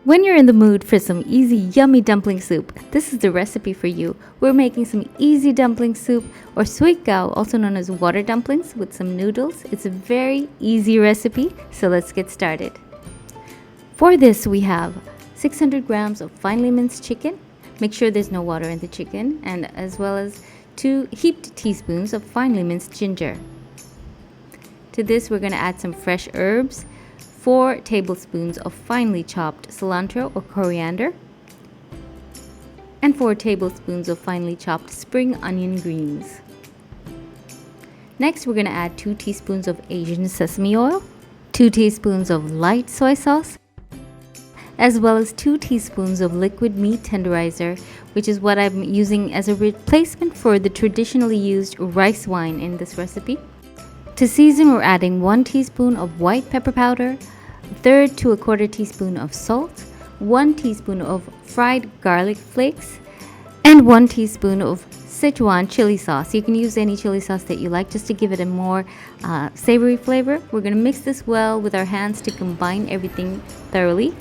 When you're in the mood for some easy, yummy dumpling soup, this is the recipe for you. We're making some easy dumpling soup, or Sui Kow, also known as water dumplings, with some noodles. It's a very easy recipe, so let's get started. For this, we have 600 grams of finely minced chicken. Make sure there's no water in the chicken, and as well as 2 heaped teaspoons of finely minced ginger. To this, we're going to add some fresh herbs, 4 tablespoons of finely chopped cilantro or coriander, and 4 tablespoons of finely chopped spring onion greens. Next, we're going to add 2 teaspoons of Asian sesame oil, 2 teaspoons of light soy sauce, as well as 2 teaspoons of liquid meat tenderizer, which is what I'm using as a replacement for the traditionally used rice wine in this recipe. To season, we're adding 1 teaspoon of white pepper powder, 1/3 to 1/4 teaspoon of salt, 1 teaspoon of fried garlic flakes, and 1 teaspoon of Sichuan chili sauce. You can use any chili sauce that you like just to give it a more savory flavor. We're going to mix this well with our hands to combine everything thoroughly.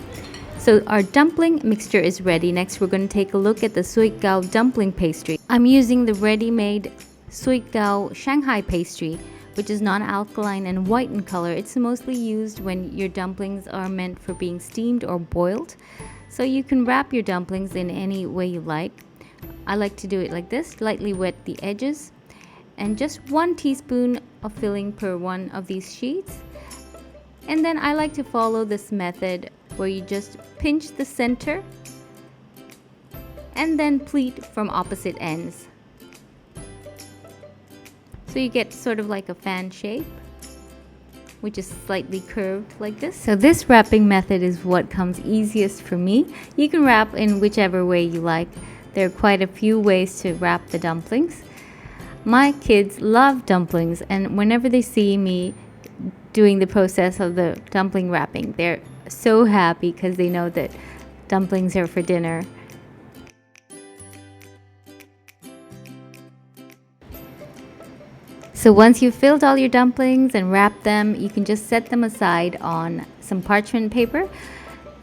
So our dumpling mixture is ready. Next, we're going to take a look at the Sui Kow dumpling pastry. I'm using the ready-made Sui Kow Shanghai pastry, which is non-alkaline and white in color. It's mostly used when your dumplings are meant for being steamed or boiled. So you can wrap your dumplings in any way you like. I like to do it like this, lightly wet the edges, and just 1 teaspoon of filling per one of these sheets. And then I like to follow this method where you just pinch the center and then pleat from opposite ends. So you get sort of like a fan shape, which is slightly curved like this. So this wrapping method is what comes easiest for me. You can wrap in whichever way you like. There are quite a few ways to wrap the dumplings. My kids love dumplings, and whenever they see me doing the process of the dumpling wrapping, they're so happy because they know that dumplings are for dinner. So once you've filled all your dumplings and wrapped them, you can just set them aside on some parchment paper.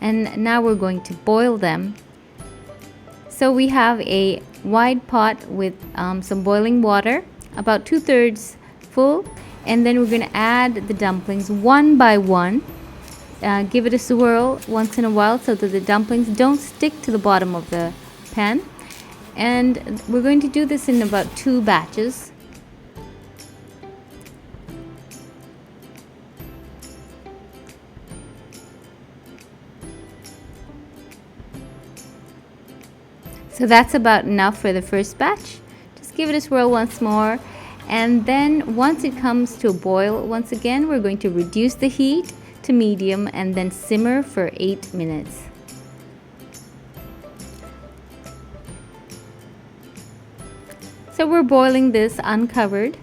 And now we're going to boil them. So we have a wide pot with some boiling water, about 2/3 full. And then we're going to add the dumplings one by one. Give it a swirl once in a while so that the dumplings don't stick to the bottom of the pan. And we're going to do this in about 2 batches. So that's about enough for the first batch. Just give it a swirl once more. And then once it comes to a boil, once again, we're going to reduce the heat to medium and then simmer for 8 minutes. So we're boiling this uncovered.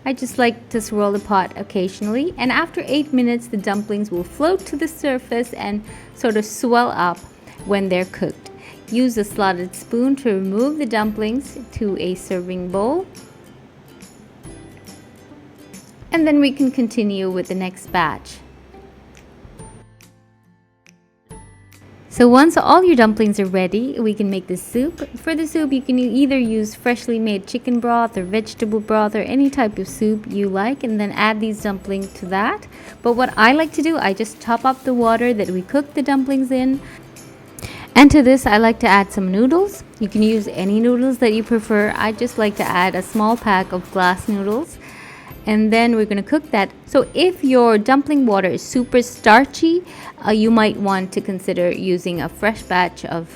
I just like to swirl the pot occasionally, and after 8 minutes the dumplings will float to the surface and sort of swell up when they're cooked. Use a slotted spoon to remove the dumplings to a serving bowl, and then we can continue with the next batch. So once all your dumplings are ready, we can make the soup. For the soup, you can either use freshly made chicken broth or vegetable broth or any type of soup you like, and then add these dumplings to that. But what I like to do, I just top up the water that we cooked the dumplings in. And to this, I like to add some noodles. You can use any noodles that you prefer. I just like to add a small pack of glass noodles. And then we're going to cook that. So if your dumpling water is super starchy, you might want to consider using a fresh batch of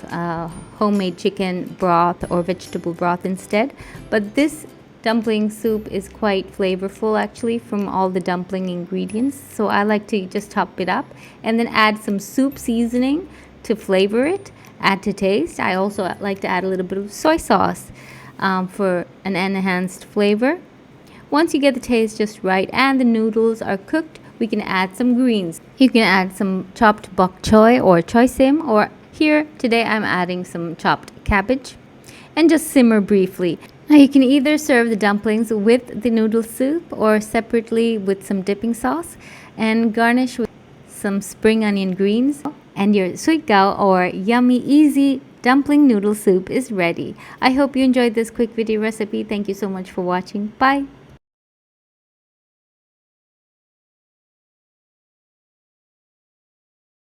homemade chicken broth or vegetable broth instead. But this dumpling soup is quite flavorful actually from all the dumpling ingredients. So I like to just top it up and then add some soup seasoning to flavor it, add to taste. I also like to add a little bit of soy sauce for an enhanced flavor. Once you get the taste just right and the noodles are cooked, we can add some greens. You can add some chopped bok choy or choy sim, or here today I'm adding some chopped cabbage, and just simmer briefly. Now you can either serve the dumplings with the noodle soup or separately with some dipping sauce, and garnish with some spring onion greens, and your Sui Kow or yummy easy dumpling noodle soup is ready. I hope you enjoyed this quick video recipe. Thank you so much for watching. Bye.